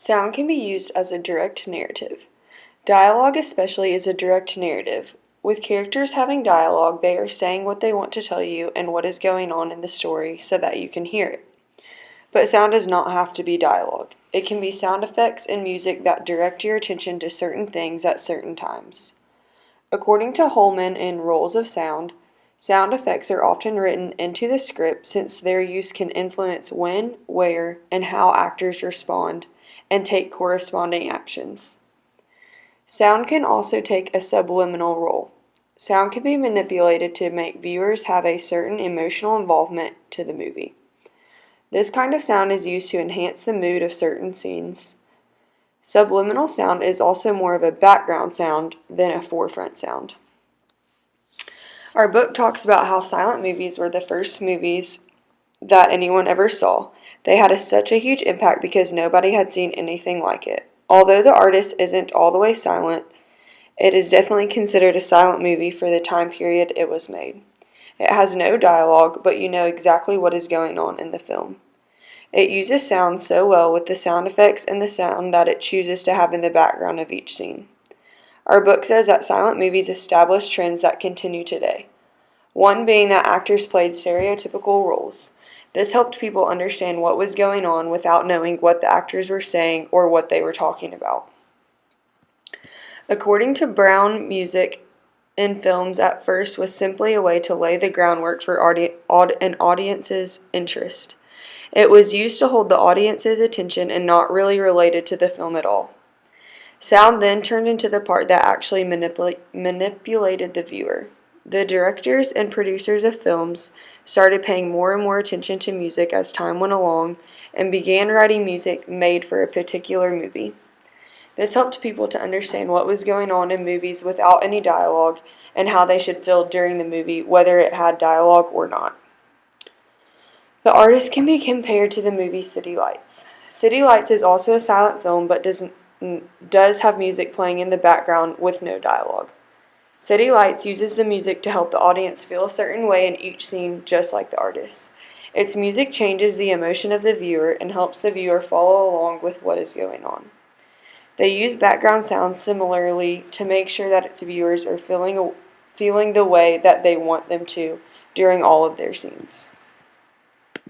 Sound can be used as a direct narrative. Dialogue especially is a direct narrative. With characters having dialogue, they are saying what they want to tell you and what is going on in the story so that you can hear it. But sound does not have to be dialogue. It can be sound effects and music that direct your attention to certain things at certain times. According to Holman in Roles of Sound, sound effects are often written into the script since their use can influence when, where, and how actors respond and take corresponding actions. Sound can also take a subliminal role. Sound can be manipulated to make viewers have a certain emotional involvement to the movie. This kind of sound is used to enhance the mood of certain scenes. Subliminal sound is also more of a background sound than a forefront sound. Our book talks about how silent movies were the first movies that anyone ever saw. They had such a huge impact because nobody had seen anything like it. Although the artist isn't all the way silent, it is definitely considered a silent movie for the time period it was made. It has no dialogue, but you know exactly what is going on in the film. It uses sound so well with the sound effects and the sound that it chooses to have in the background of each scene. Our book says that silent movies established trends that continue today. One being that actors played stereotypical roles. This helped people understand what was going on without knowing what the actors were saying or what they were talking about. According to Brown, music in films at first was simply a way to lay the groundwork for an audience's interest. It was used to hold the audience's attention and not really related to the film at all. Sound then turned into the part that actually manipulated the viewer. The directors and producers of films started paying more and more attention to music as time went along and began writing music made for a particular movie. This helped people to understand what was going on in movies without any dialogue and how they should feel during the movie, whether it had dialogue or not. The artist can be compared to the movie City Lights. City Lights is also a silent film but does have music playing in the background with no dialogue. City Lights uses the music to help the audience feel a certain way in each scene, just like the artist. Its music changes the emotion of the viewer and helps the viewer follow along with what is going on. They use background sounds similarly to make sure that its viewers are feeling the way that they want them to during all of their scenes.